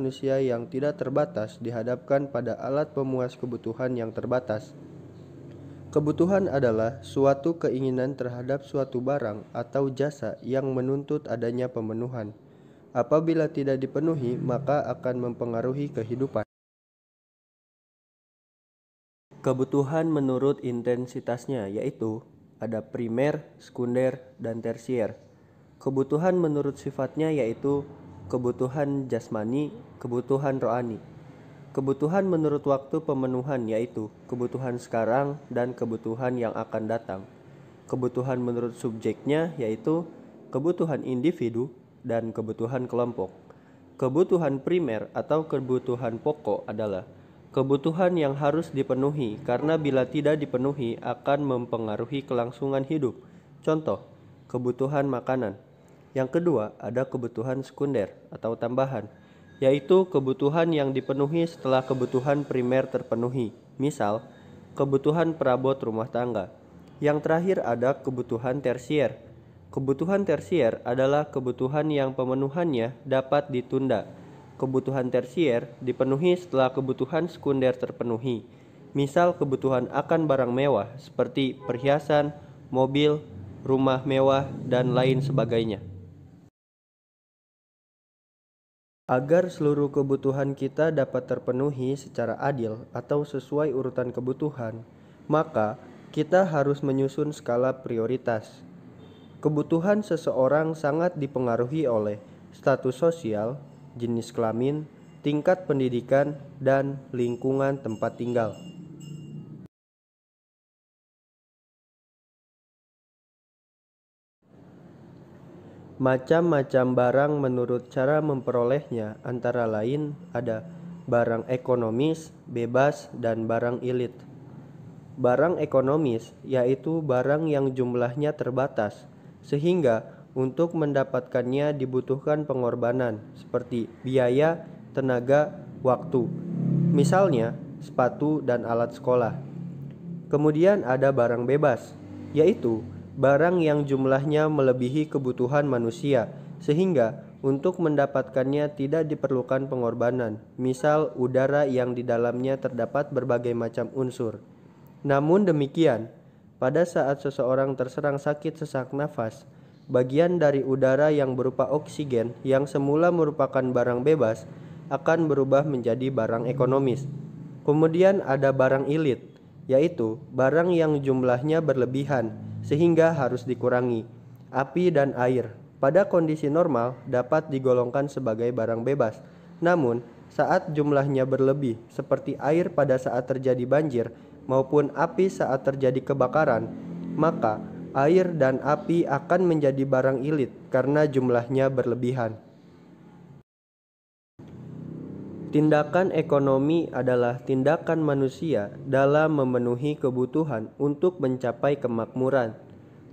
manusia yang tidak terbatas dihadapkan pada alat pemuas kebutuhan yang terbatas. Kebutuhan adalah suatu keinginan terhadap suatu barang atau jasa yang menuntut adanya pemenuhan. Apabila tidak dipenuhi, maka akan mempengaruhi kehidupan. Kebutuhan menurut intensitasnya yaitu ada primer, sekunder, dan tersier. Kebutuhan menurut sifatnya yaitu kebutuhan jasmani, kebutuhan rohani. Kebutuhan menurut waktu pemenuhan yaitu kebutuhan sekarang dan kebutuhan yang akan datang. Kebutuhan menurut subjeknya yaitu kebutuhan individu dan kebutuhan kelompok. Kebutuhan primer atau kebutuhan pokok adalah kebutuhan yang harus dipenuhi karena bila tidak dipenuhi akan mempengaruhi kelangsungan hidup. Contoh, kebutuhan makanan. Yang kedua, ada kebutuhan sekunder atau tambahan, yaitu kebutuhan yang dipenuhi setelah kebutuhan primer terpenuhi. Misal, kebutuhan perabot rumah tangga. Yang terakhir ada kebutuhan tersier. Kebutuhan tersier adalah kebutuhan yang pemenuhannya dapat ditunda. Kebutuhan tersier dipenuhi setelah kebutuhan sekunder terpenuhi. Misal kebutuhan akan barang mewah seperti perhiasan, mobil, rumah mewah, dan lain sebagainya. Agar seluruh kebutuhan kita dapat terpenuhi secara adil atau sesuai urutan kebutuhan, maka kita harus menyusun skala prioritas. Kebutuhan seseorang sangat dipengaruhi oleh status sosial, jenis kelamin, tingkat pendidikan, dan lingkungan tempat tinggal. Macam-macam barang menurut cara memperolehnya antara lain ada barang ekonomis, bebas, dan barang ilit. Barang ekonomis yaitu barang yang jumlahnya terbatas, sehingga untuk mendapatkannya dibutuhkan pengorbanan seperti biaya, tenaga, waktu. Misalnya, sepatu dan alat sekolah. Kemudian ada barang bebas, yaitu barang yang jumlahnya melebihi kebutuhan manusia, sehingga untuk mendapatkannya tidak diperlukan pengorbanan. Misal, udara yang di dalamnya terdapat berbagai macam unsur. Namun demikian, pada saat seseorang terserang sakit sesak nafas, bagian dari udara yang berupa oksigen yang semula merupakan barang bebas akan berubah menjadi barang ekonomis. Kemudian ada barang ilit, yaitu barang yang jumlahnya berlebihan sehingga harus dikurangi. Api dan air pada kondisi normal dapat digolongkan sebagai barang bebas. Namun, saat jumlahnya berlebih seperti air pada saat terjadi banjir maupun api saat terjadi kebakaran, maka air dan api akan menjadi barang ilit karena jumlahnya berlebihan. Tindakan ekonomi adalah tindakan manusia dalam memenuhi kebutuhan untuk mencapai kemakmuran.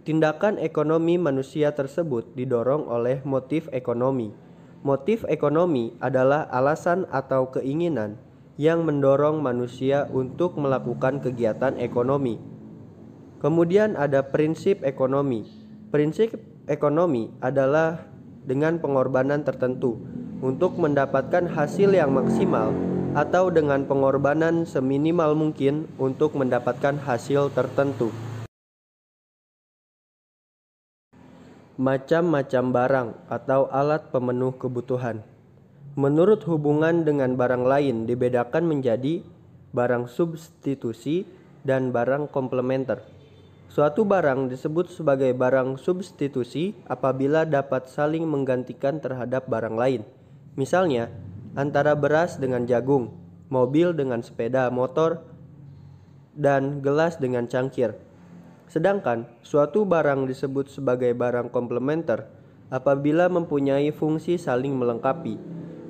Tindakan ekonomi manusia tersebut didorong oleh motif ekonomi. Motif ekonomi adalah alasan atau keinginan yang mendorong manusia untuk melakukan kegiatan ekonomi. Kemudian ada prinsip ekonomi. Prinsip ekonomi adalah dengan pengorbanan tertentu untuk mendapatkan hasil yang maksimal atau dengan pengorbanan seminimal mungkin untuk mendapatkan hasil tertentu. Macam-macam barang atau alat pemenuh kebutuhan. Menurut hubungan dengan barang lain dibedakan menjadi barang substitusi dan barang komplementer. Suatu barang disebut sebagai barang substitusi apabila dapat saling menggantikan terhadap barang lain. Misalnya, antara beras dengan jagung, mobil dengan sepeda motor, dan gelas dengan cangkir. Sedangkan suatu barang disebut sebagai barang komplementer apabila mempunyai fungsi saling melengkapi.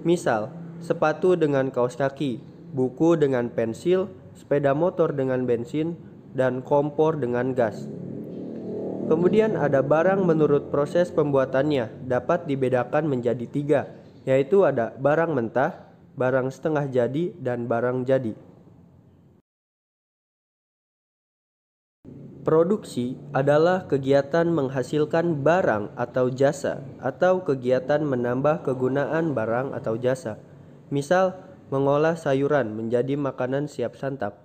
Misal, sepatu dengan kaos kaki, buku dengan pensil, sepeda motor dengan bensin, dan kompor dengan gas. Kemudian ada barang menurut proses pembuatannya dapat dibedakan menjadi 3, yaitu ada barang mentah, barang setengah jadi, dan barang jadi. Produksi adalah kegiatan menghasilkan barang atau jasa atau kegiatan menambah kegunaan barang atau jasa. Misal, mengolah sayuran menjadi makanan siap santap.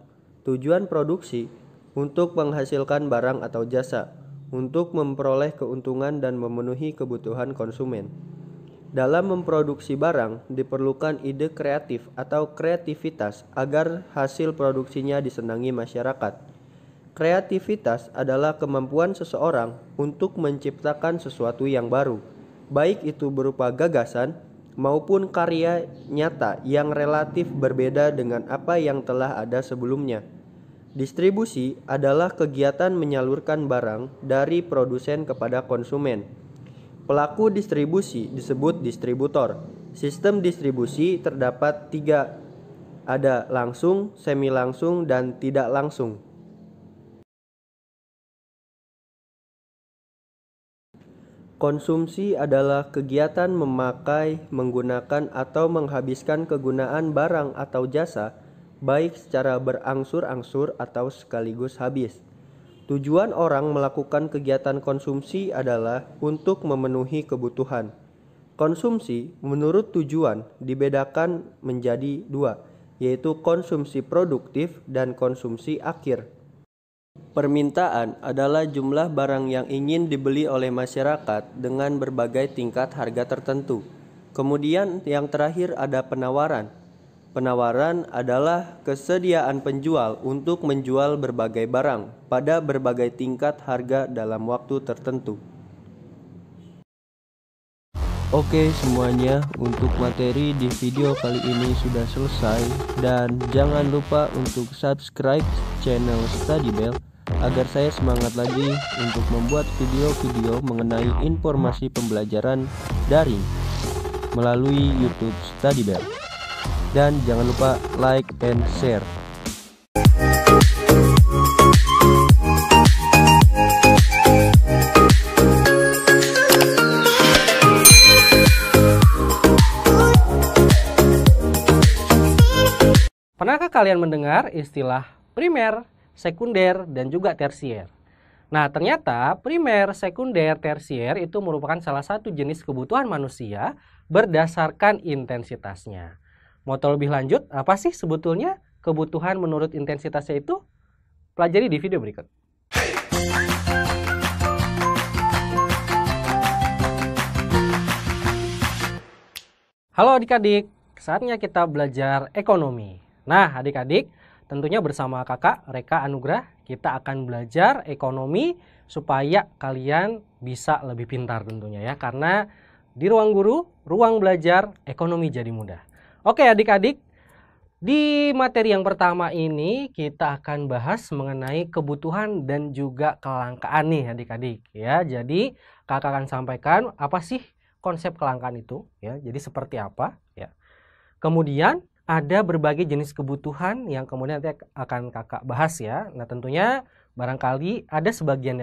Tujuan produksi untuk menghasilkan barang atau jasa, untuk memperoleh keuntungan dan memenuhi kebutuhan konsumen. Dalam memproduksi barang, diperlukan ide kreatif atau kreativitas agar hasil produksinya disenangi masyarakat. Kreativitas adalah kemampuan seseorang untuk menciptakan sesuatu yang baru, baik itu berupa gagasan maupun karya nyata yang relatif berbeda dengan apa yang telah ada sebelumnya. Distribusi adalah kegiatan menyalurkan barang dari produsen kepada konsumen. Pelaku distribusi disebut distributor. Sistem distribusi terdapat 3, ada langsung, semi langsung, dan tidak langsung. Konsumsi adalah kegiatan memakai, menggunakan, atau menghabiskan kegunaan barang atau jasa, baik secara berangsur-angsur atau sekaligus habis. Tujuan orang melakukan kegiatan konsumsi adalah untuk memenuhi kebutuhan. Konsumsi menurut tujuan dibedakan menjadi 2, yaitu konsumsi produktif dan konsumsi akhir. Permintaan adalah jumlah barang yang ingin dibeli oleh masyarakat dengan berbagai tingkat harga tertentu. Kemudian yang terakhir ada penawaran. Penawaran adalah kesediaan penjual untuk menjual berbagai barang pada berbagai tingkat harga dalam waktu tertentu. Oke semuanya, untuk materi di video kali ini sudah selesai, dan jangan lupa untuk subscribe channel Study Bell agar saya semangat lagi untuk membuat video-video mengenai informasi pembelajaran daring melalui YouTube Study Bell. Dan jangan lupa like and share. Pernahkah kalian mendengar istilah primer, sekunder, dan juga tersier? Nah, ternyata primer, sekunder, tersier itu merupakan salah satu jenis kebutuhan manusia berdasarkan intensitasnya. Mau tahu lebih lanjut, apa sih sebetulnya kebutuhan menurut intensitasnya itu? Pelajari di video berikut. Halo adik-adik, saatnya kita belajar ekonomi. Nah adik-adik, tentunya bersama kakak Reka Anugrah, kita akan belajar ekonomi supaya kalian bisa lebih pintar tentunya ya. Karena di ruang guru, ruang belajar, ekonomi jadi mudah. Oke adik-adik, di materi yang pertama ini kita akan bahas mengenai kebutuhan dan juga kelangkaan nih adik-adik ya. Jadi kakak akan sampaikan apa sih konsep kelangkaan itu ya. Jadi seperti apa ya. Kemudian ada berbagai jenis kebutuhan yang kemudian nanti akan kakak bahas ya. Nah tentunya barangkali ada sebagian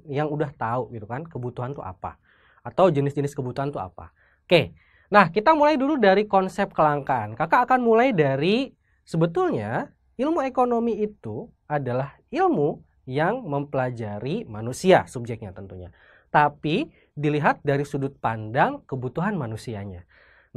yang udah tahu gitu kan kebutuhan itu apa. Atau jenis-jenis kebutuhan itu apa. Oke. Nah, kita mulai dulu dari konsep kelangkaan. Kakak akan mulai dari sebetulnya ilmu ekonomi itu adalah ilmu yang mempelajari manusia subjeknya tentunya. Tapi dilihat dari sudut pandang kebutuhan manusianya.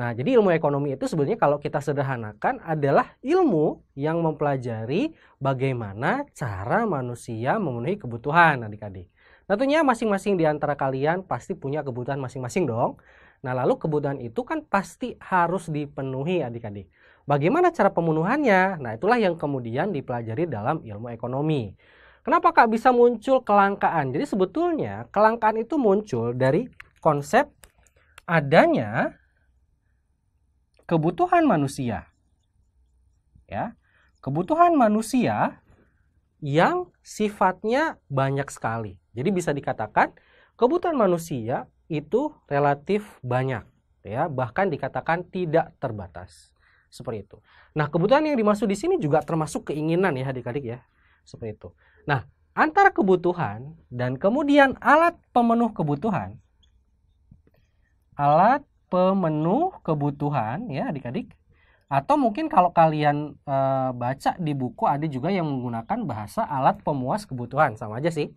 Nah, jadi ilmu ekonomi itu sebenarnya kalau kita sederhanakan adalah ilmu yang mempelajari bagaimana cara manusia memenuhi kebutuhan adik-adik. Tentunya masing-masing di antara kalian pasti punya kebutuhan masing-masing dong. Nah, lalu kebutuhan itu kan pasti harus dipenuhi adik-adik. Bagaimana cara pemenuhannya? Nah, itulah yang kemudian dipelajari dalam ilmu ekonomi. Kenapa Kak bisa muncul kelangkaan? Jadi sebetulnya kelangkaan itu muncul dari konsep adanya kebutuhan manusia. Ya. Kebutuhan manusia yang sifatnya banyak sekali. Jadi bisa dikatakan kebutuhan manusia itu relatif banyak ya, bahkan dikatakan tidak terbatas. Seperti itu. Nah, kebutuhan yang dimaksud di sini juga termasuk keinginan ya adik-adik ya. Seperti itu. Nah, antara kebutuhan dan kemudian alat pemenuh kebutuhan. Alat pemenuh kebutuhan ya adik-adik. Atau mungkin kalau kalian baca di buku ada juga yang menggunakan bahasa alat pemuas kebutuhan, sama aja sih.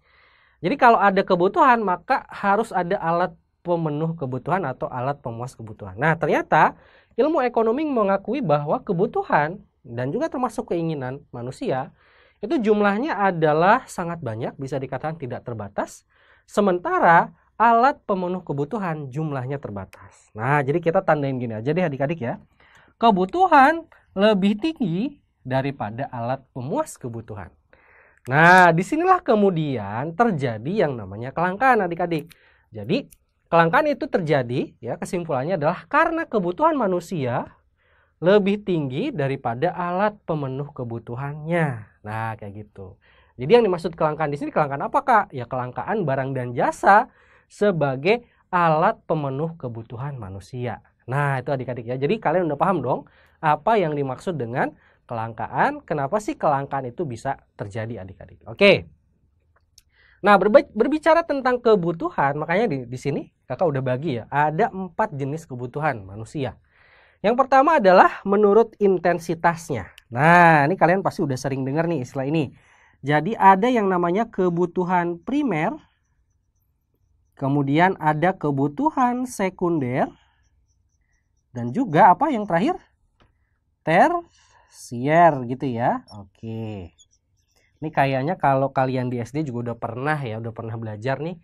Jadi kalau ada kebutuhan maka harus ada alat pemenuh kebutuhan atau alat pemuas kebutuhan. Nah ternyata ilmu ekonomi mengakui bahwa kebutuhan dan juga termasuk keinginan manusia itu jumlahnya adalah sangat banyak, bisa dikatakan tidak terbatas. Sementara alat pemenuh kebutuhan jumlahnya terbatas. Nah, jadi kita tandain gini aja deh adik-adik ya. Kebutuhan lebih tinggi daripada alat pemuas kebutuhan. Nah, disinilah kemudian terjadi yang namanya kelangkaan adik-adik. Jadi, kelangkaan itu terjadi, ya kesimpulannya adalah karena kebutuhan manusia lebih tinggi daripada alat pemenuh kebutuhannya. Nah, kayak gitu. Jadi yang dimaksud kelangkaan di sini kelangkaan apa, Kak? Ya kelangkaan barang dan jasa sebagai alat pemenuh kebutuhan manusia. Nah, itu adik-adik ya. Jadi kalian udah paham dong apa yang dimaksud dengan kelangkaan, kenapa sih kelangkaan itu bisa terjadi adik-adik. Oke. Nah, berbicara tentang kebutuhan, makanya di sini kakak udah bagi ya, ada 4 jenis kebutuhan manusia. Yang pertama adalah menurut intensitasnya. Nah, ini kalian pasti udah sering dengar nih istilah ini. Jadi ada yang namanya kebutuhan primer, kemudian ada kebutuhan sekunder, dan juga apa yang terakhir? Tersier gitu ya. Oke. Ini kayaknya kalau kalian di SD juga udah pernah belajar nih.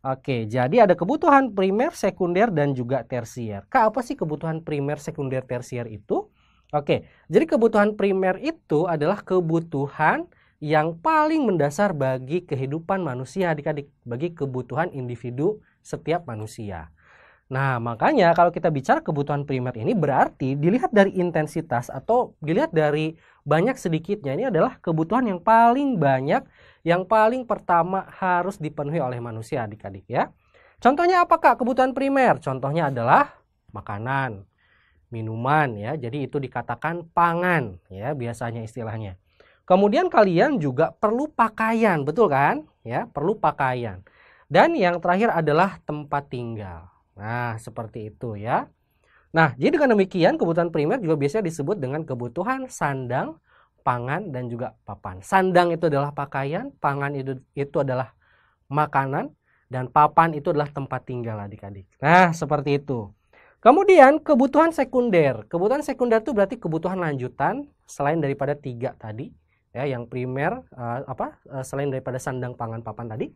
Oke, jadi ada kebutuhan primer, sekunder, dan juga tersier. Kak, apa sih kebutuhan primer, sekunder, tersier itu? Oke, jadi kebutuhan primer itu adalah kebutuhan yang paling mendasar bagi kehidupan manusia adik-adik, bagi kebutuhan individu setiap manusia. Nah, makanya kalau kita bicara kebutuhan primer ini berarti dilihat dari intensitas atau dilihat dari banyak sedikitnya, ini adalah kebutuhan yang paling banyak, yang paling pertama harus dipenuhi oleh manusia adik-adik ya. Contohnya apa, Kak, kebutuhan primer? Contohnya adalah makanan, minuman ya. Jadi itu dikatakan pangan ya biasanya istilahnya. Kemudian kalian juga perlu pakaian, betul kan? Ya, perlu pakaian. Dan yang terakhir adalah tempat tinggal. Nah, seperti itu ya. Nah, jadi dengan demikian kebutuhan primer juga biasanya disebut dengan kebutuhan sandang, pangan, dan juga papan. Sandang itu adalah pakaian, pangan itu adalah makanan, dan papan itu adalah tempat tinggal adik-adik. Nah, seperti itu. Kemudian kebutuhan sekunder. Kebutuhan sekunder itu berarti kebutuhan lanjutan selain daripada 3 tadi. Ya, yang primer selain daripada sandang, pangan, papan tadi.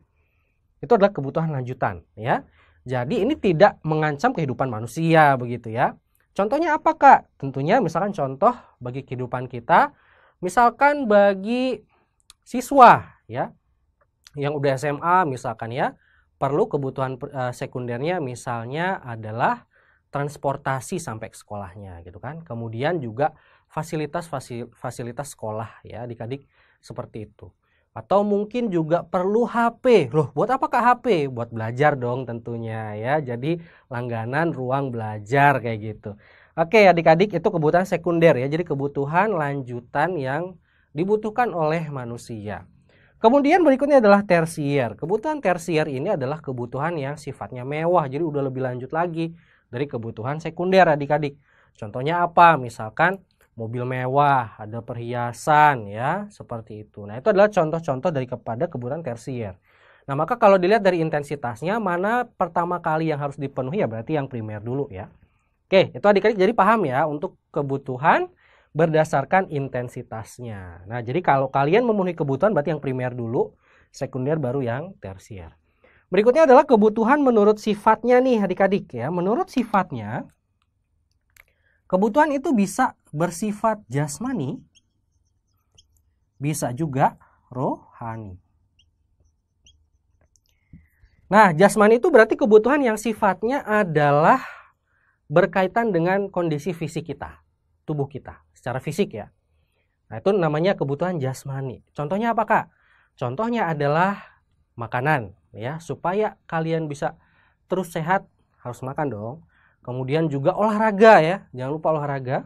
Itu adalah kebutuhan lanjutan ya. Jadi ini tidak mengancam kehidupan manusia begitu ya. Contohnya apa, Kak? Tentunya misalkan contoh bagi kehidupan kita, misalkan bagi siswa ya yang udah SMA misalkan ya, perlu kebutuhan sekundernya misalnya adalah transportasi sampai ke sekolahnya gitu kan. Kemudian juga fasilitas sekolah ya adik-adik seperti itu. Atau mungkin juga perlu HP. Loh, buat apa, Kak, HP? Buat belajar dong tentunya ya. Jadi langganan ruang belajar kayak gitu. Oke, adik-adik, itu kebutuhan sekunder ya. Jadi kebutuhan lanjutan yang dibutuhkan oleh manusia. Kemudian berikutnya adalah tersier. Kebutuhan tersier ini adalah kebutuhan yang sifatnya mewah. Jadi udah lebih lanjut lagi dari kebutuhan sekunder adik-adik. Contohnya apa? Misalkan mobil mewah, ada perhiasan ya, seperti itu. Nah, itu adalah contoh-contoh dari kepada kebutuhan tersier. Nah, maka kalau dilihat dari intensitasnya, mana pertama kali yang harus dipenuhi ya berarti yang primer dulu ya. Oke, itu adik-adik jadi paham ya untuk kebutuhan berdasarkan intensitasnya. Nah, jadi kalau kalian memenuhi kebutuhan berarti yang primer dulu, sekunder baru yang tersier. Berikutnya adalah kebutuhan menurut sifatnya nih adik-adik ya. Menurut sifatnya, kebutuhan itu bisa bersifat jasmani, bisa juga rohani. Nah, jasmani itu berarti kebutuhan yang sifatnya adalah berkaitan dengan kondisi fisik kita, tubuh kita, secara fisik ya. Nah, itu namanya kebutuhan jasmani. Contohnya apa, Kak? Contohnya adalah makanan ya, supaya kalian bisa terus sehat harus makan dong. Kemudian juga olahraga ya, jangan lupa olahraga.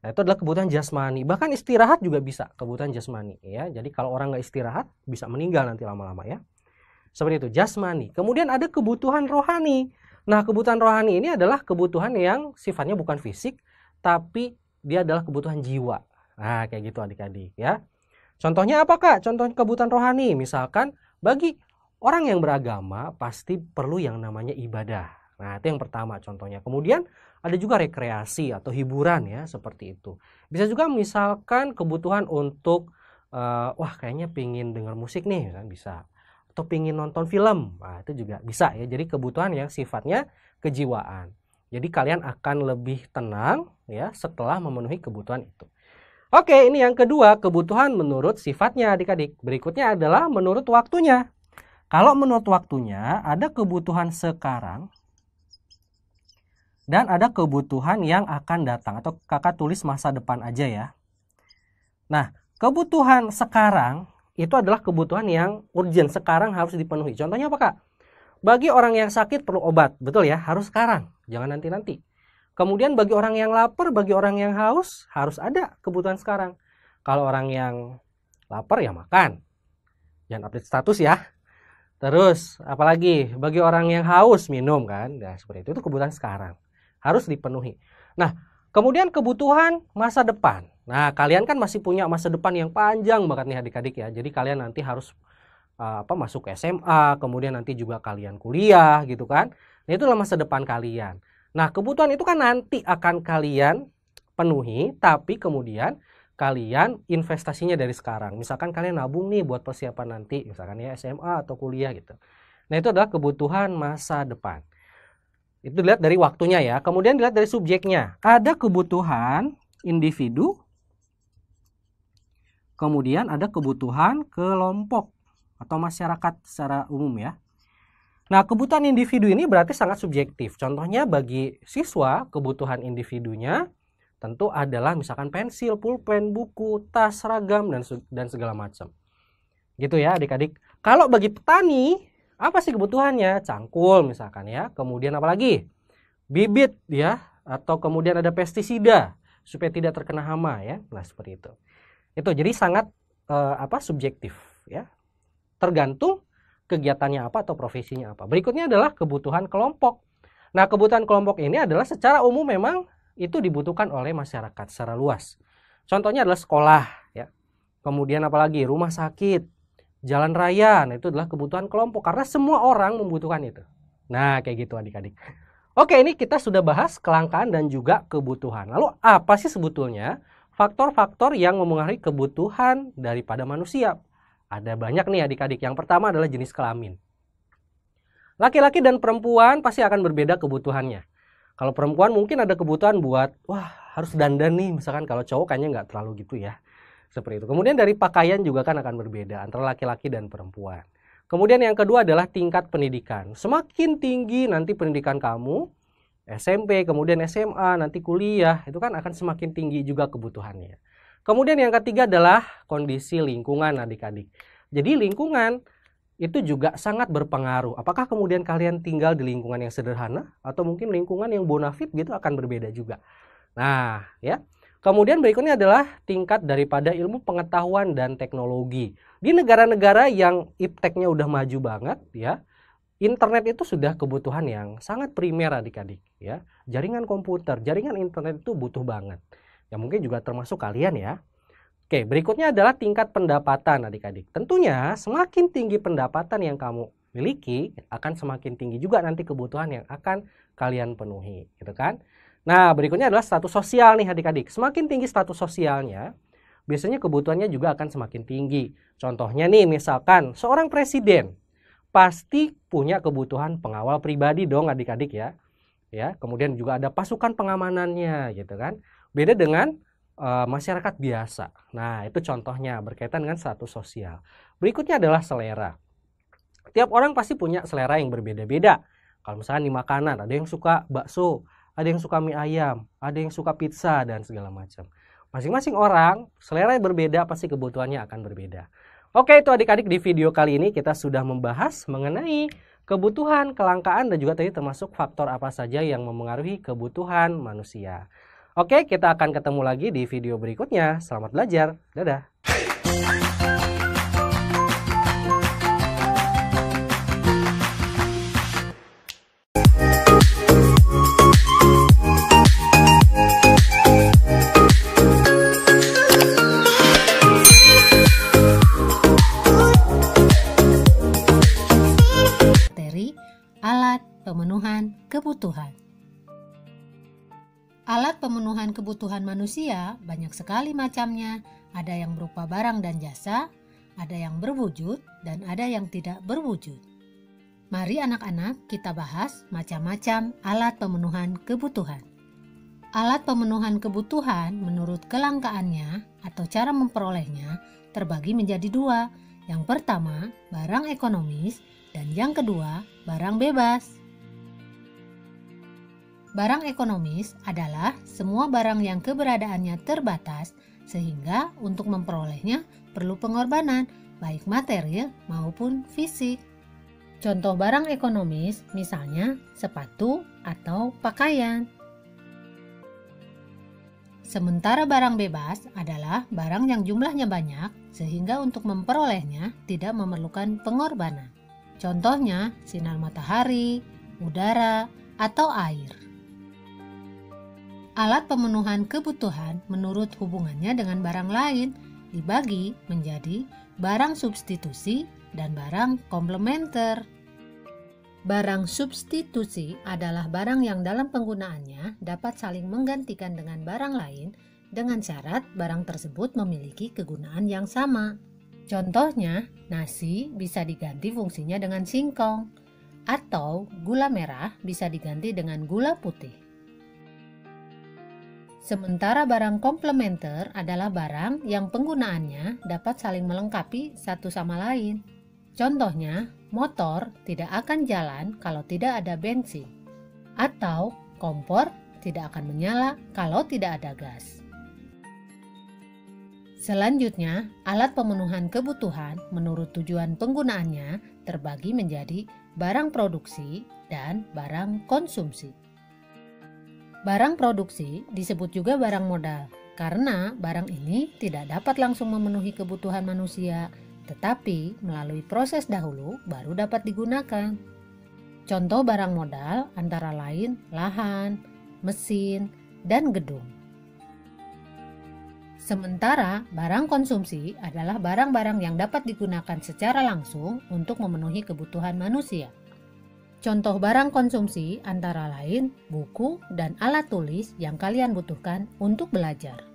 Nah, itu adalah kebutuhan jasmani. Bahkan istirahat juga bisa kebutuhan jasmani ya. Jadi kalau orang nggak istirahat bisa meninggal nanti lama-lama ya. Seperti itu, jasmani. Kemudian ada kebutuhan rohani. Nah, kebutuhan rohani ini adalah kebutuhan yang sifatnya bukan fisik, tapi dia adalah kebutuhan jiwa. Nah, kayak gitu adik-adik ya. Contohnya apa, Kak? Contoh kebutuhan rohani. Misalkan bagi orang yang beragama pasti perlu yang namanya ibadah. Nah, itu yang pertama contohnya. Kemudian Ada juga rekreasi atau hiburan ya, seperti itu. Bisa juga misalkan kebutuhan untuk wah kayaknya pingin dengar musik nih kan bisa. Atau pingin nonton film, nah itu juga bisa ya. Jadi kebutuhan yang sifatnya kejiwaan. Jadi kalian akan lebih tenang ya setelah memenuhi kebutuhan itu. Oke, ini yang kedua, kebutuhan menurut sifatnya adik-adik. Berikutnya adalah menurut waktunya. Kalau menurut waktunya ada kebutuhan sekarang dan ada kebutuhan yang akan datang, atau kakak tulis masa depan aja ya. Nah, kebutuhan sekarang itu adalah kebutuhan yang urgent, sekarang harus dipenuhi. Contohnya apa Kak? Bagi orang yang sakit perlu obat, betul ya, harus sekarang, jangan nanti-nanti. Kemudian bagi orang yang lapar, bagi orang yang haus, harus ada kebutuhan sekarang. Kalau orang yang lapar ya makan, jangan update status ya. Terus apalagi bagi orang yang haus minum kan, nah seperti itu kebutuhan sekarang, harus dipenuhi. Nah kemudian kebutuhan masa depan. Nah kalian kan masih punya masa depan yang panjang banget nih adik-adik ya, jadi kalian nanti harus masuk ke SMA, kemudian nanti juga kalian kuliah gitu kan. Nah itulah masa depan kalian. Nah kebutuhan itu kan nanti akan kalian penuhi, tapi kemudian kalian investasinya dari sekarang. Misalkan kalian nabung nih buat persiapan nanti, misalkan ya SMA atau kuliah gitu. Nah itu adalah kebutuhan masa depan. Itu dilihat dari waktunya ya. Kemudian dilihat dari subjeknya. Ada kebutuhan individu, kemudian ada kebutuhan kelompok atau masyarakat secara umum ya. Nah kebutuhan individu ini berarti sangat subjektif. Contohnya bagi siswa kebutuhan individunya tentu adalah misalkan pensil, pulpen, buku, tas, seragam dan segala macam. Gitu ya adik-adik. Kalau bagi petani apa sih kebutuhannya? Cangkul misalkan ya. Kemudian apa lagi? Bibit ya. Atau kemudian ada pestisida supaya tidak terkena hama ya. Nah seperti itu. Itu jadi sangat subjektif ya. Tergantung kegiatannya apa atau profesinya apa. Berikutnya adalah kebutuhan kelompok. Nah kebutuhan kelompok ini adalah secara umum memang itu dibutuhkan oleh masyarakat secara luas. Contohnya adalah sekolah ya. Kemudian apalagi rumah sakit, jalan raya. Nah itu adalah kebutuhan kelompok karena semua orang membutuhkan itu. Nah kayak gitu adik-adik. Oke, ini kita sudah bahas kelangkaan dan juga kebutuhan. Lalu apa sih sebetulnya faktor-faktor yang mempengaruhi kebutuhan daripada manusia? Ada banyak nih adik-adik. Yang pertama adalah jenis kelamin. Laki-laki dan perempuan pasti akan berbeda kebutuhannya. Kalau perempuan mungkin ada kebutuhan buat, wah harus dandan nih. Misalkan kalau cowok kayaknya nggak terlalu gitu ya. Seperti itu. Kemudian dari pakaian juga kan akan berbeda antara laki-laki dan perempuan. Kemudian yang kedua adalah tingkat pendidikan. Semakin tinggi nanti pendidikan kamu, SMP, kemudian SMA, nanti kuliah, itu kan akan semakin tinggi juga kebutuhannya. Kemudian yang ketiga adalah kondisi lingkungan adik-adik. Jadi lingkungan itu juga sangat berpengaruh. Apakah kemudian kalian tinggal di lingkungan yang sederhana atau mungkin lingkungan yang bonafit gitu akan berbeda juga. Nah ya. Kemudian berikutnya adalah tingkat daripada ilmu pengetahuan dan teknologi. Di negara-negara yang ipteknya udah maju banget ya, internet itu sudah kebutuhan yang sangat primer adik-adik ya. Jaringan komputer, jaringan internet itu butuh banget. Ya mungkin juga termasuk kalian ya. Oke, berikutnya adalah tingkat pendapatan adik-adik. Tentunya semakin tinggi pendapatan yang kamu miliki, akan semakin tinggi juga nanti kebutuhan yang akan kalian penuhi, gitu kan? Nah, berikutnya adalah status sosial nih adik-adik. Semakin tinggi status sosialnya, biasanya kebutuhannya juga akan semakin tinggi. Contohnya nih, misalkan seorang presiden pasti punya kebutuhan pengawal pribadi dong adik-adik ya. Ya, kemudian juga ada pasukan pengamanannya gitu kan. Beda dengan masyarakat biasa. Nah, itu contohnya berkaitan dengan status sosial. Berikutnya adalah selera. Tiap orang pasti punya selera yang berbeda-beda. Kalau misalnya di makanan, ada yang suka bakso, ada yang suka mie ayam, ada yang suka pizza dan segala macam. Masing-masing orang selera yang berbeda pasti kebutuhannya akan berbeda. Oke, itu adik-adik di video kali ini kita sudah membahas mengenai kebutuhan, kelangkaan dan juga tadi termasuk faktor apa saja yang memengaruhi kebutuhan manusia. Oke, kita akan ketemu lagi di video berikutnya. Selamat belajar. Dadah. Alat pemenuhan kebutuhan. Alat pemenuhan kebutuhan manusia banyak sekali macamnya. Ada yang berupa barang dan jasa, ada yang berwujud, dan ada yang tidak berwujud. Mari anak-anak kita bahas macam-macam alat pemenuhan kebutuhan. Alat pemenuhan kebutuhan menurut kelangkaannya atau cara memperolehnya terbagi menjadi dua. Yang pertama, barang ekonomis, dan yang kedua, barang bebas. Barang ekonomis adalah semua barang yang keberadaannya terbatas sehingga untuk memperolehnya perlu pengorbanan baik material maupun fisik. Contoh barang ekonomis misalnya sepatu atau pakaian. Sementara barang bebas adalah barang yang jumlahnya banyak sehingga untuk memperolehnya tidak memerlukan pengorbanan. Contohnya sinar matahari, udara, atau air. Alat pemenuhan kebutuhan menurut hubungannya dengan barang lain dibagi menjadi barang substitusi dan barang komplementer. Barang substitusi adalah barang yang dalam penggunaannya dapat saling menggantikan dengan barang lain dengan syarat barang tersebut memiliki kegunaan yang sama. Contohnya, nasi bisa diganti fungsinya dengan singkong, atau gula merah bisa diganti dengan gula putih. Sementara barang komplementer adalah barang yang penggunaannya dapat saling melengkapi satu sama lain. Contohnya, motor tidak akan jalan kalau tidak ada bensin, atau kompor tidak akan menyala kalau tidak ada gas. Selanjutnya, alat pemenuhan kebutuhan menurut tujuan penggunaannya terbagi menjadi barang produksi dan barang konsumsi. Barang produksi disebut juga barang modal karena barang ini tidak dapat langsung memenuhi kebutuhan manusia, tetapi melalui proses dahulu baru dapat digunakan. Contoh barang modal antara lain lahan, mesin, dan gedung. Sementara barang konsumsi adalah barang-barang yang dapat digunakan secara langsung untuk memenuhi kebutuhan manusia. Contoh barang konsumsi antara lain buku dan alat tulis yang kalian butuhkan untuk belajar.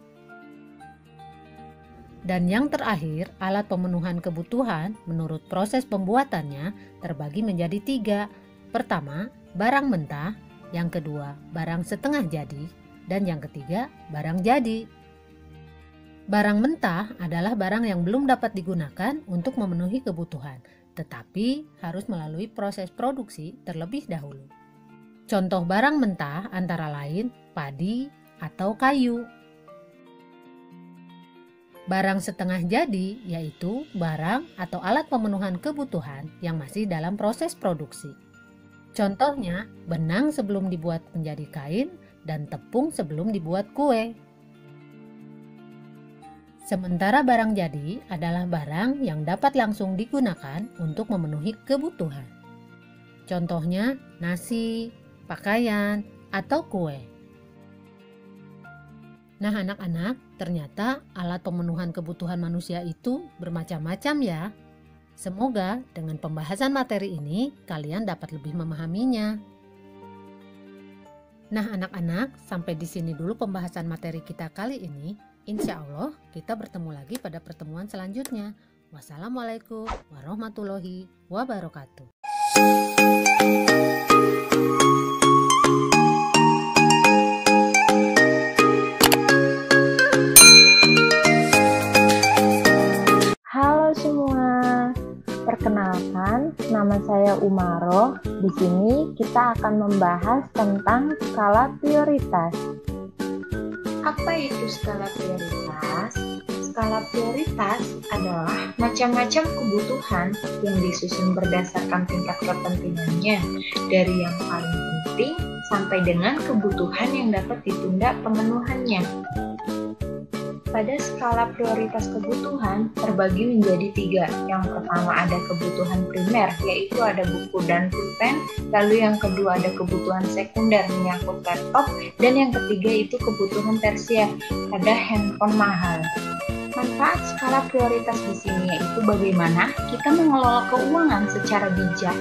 Dan yang terakhir, alat pemenuhan kebutuhan menurut proses pembuatannya terbagi menjadi tiga. Pertama, barang mentah, yang kedua, barang setengah jadi, dan yang ketiga, barang jadi. Barang mentah adalah barang yang belum dapat digunakan untuk memenuhi kebutuhan, tetapi harus melalui proses produksi terlebih dahulu. Contoh barang mentah antara lain padi atau kayu. Barang setengah jadi yaitu barang atau alat pemenuhan kebutuhan yang masih dalam proses produksi. Contohnya benang sebelum dibuat menjadi kain dan tepung sebelum dibuat kue. Sementara barang jadi adalah barang yang dapat langsung digunakan untuk memenuhi kebutuhan. Contohnya nasi, pakaian, atau kue. Nah anak-anak, ternyata alat pemenuhan kebutuhan manusia itu bermacam-macam ya. Semoga dengan pembahasan materi ini kalian dapat lebih memahaminya. Nah anak-anak, sampai di sini dulu pembahasan materi kita kali ini. Insya Allah kita bertemu lagi pada pertemuan selanjutnya. Wassalamualaikum warahmatullahi wabarakatuh. Halo semua, perkenalkan nama saya Umaroh. Di sini kita akan membahas tentang skala prioritas. Apa itu skala prioritas? Skala prioritas adalah macam-macam kebutuhan yang disusun berdasarkan tingkat kepentingannya, dari yang paling penting sampai dengan kebutuhan yang dapat ditunda pemenuhannya. Pada skala prioritas kebutuhan terbagi menjadi tiga. Yang pertama ada kebutuhan primer, yaitu ada buku dan pulpen. Lalu yang kedua ada kebutuhan sekunder, menyangkut laptop. Dan yang ketiga itu kebutuhan tersier, ada handphone mahal. Manfaat skala prioritas di sini yaitu bagaimana kita mengelola keuangan secara bijak.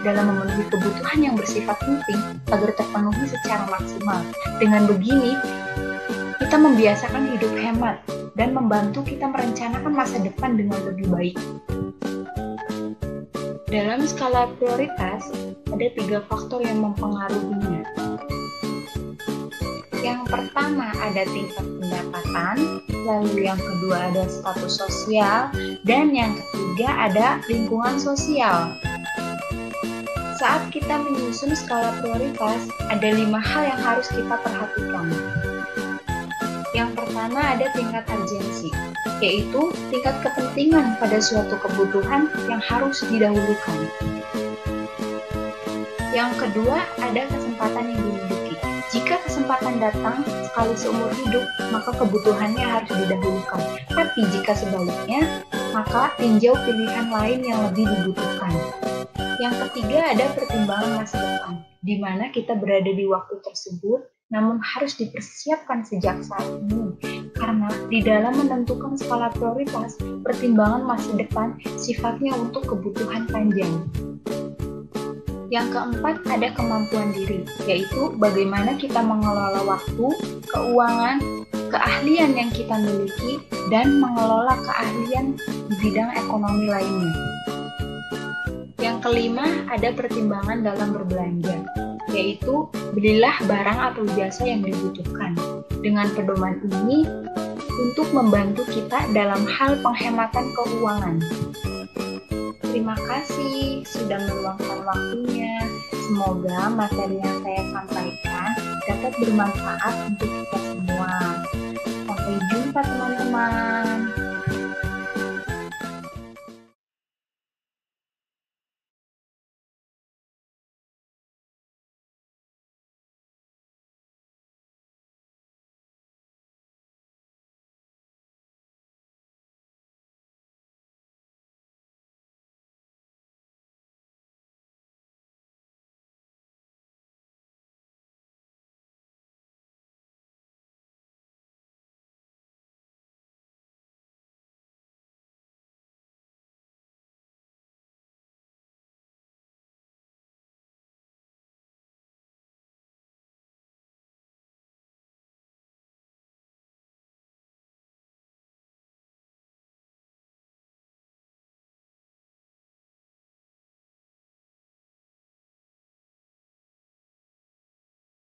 dalam memenuhi kebutuhan yang bersifat penting agar terpenuhi secara maksimal. Dengan begini, kita membiasakan hidup hemat dan membantu kita merencanakan masa depan dengan lebih baik. Dalam skala prioritas, ada 3 faktor yang mempengaruhinya. Yang pertama ada tingkat pendapatan, lalu yang kedua ada status sosial, dan yang ketiga ada lingkungan sosial. Saat kita menyusun skala prioritas, ada 5 hal yang harus kita perhatikan. Yang pertama ada tingkat urgensi, yaitu tingkat kepentingan pada suatu kebutuhan yang harus didahulukan. Yang kedua ada kesempatan yang dimiliki. Jika kesempatan datang sekali seumur hidup, maka kebutuhannya harus didahulukan. Tapi jika sebaliknya, maka tinjau pilihan lain yang lebih dibutuhkan. Yang ketiga ada pertimbangan masa depan, di mana kita berada di waktu tersebut, namun harus dipersiapkan sejak saat ini. Karena di dalam menentukan skala prioritas, pertimbangan masa depan sifatnya untuk kebutuhan panjang. Yang keempat ada kemampuan diri, yaitu bagaimana kita mengelola waktu, keuangan, keahlian yang kita miliki, dan mengelola keahlian di bidang ekonomi lainnya. Yang kelima ada pertimbangan dalam berbelanja, yaitu belilah barang atau jasa yang dibutuhkan. Dengan pedoman ini untuk membantu kita dalam hal penghematan keuangan. Terima kasih sudah meluangkan waktunya. Semoga materi yang saya sampaikan dapat bermanfaat untuk kita semua. Sampai jumpa teman-teman.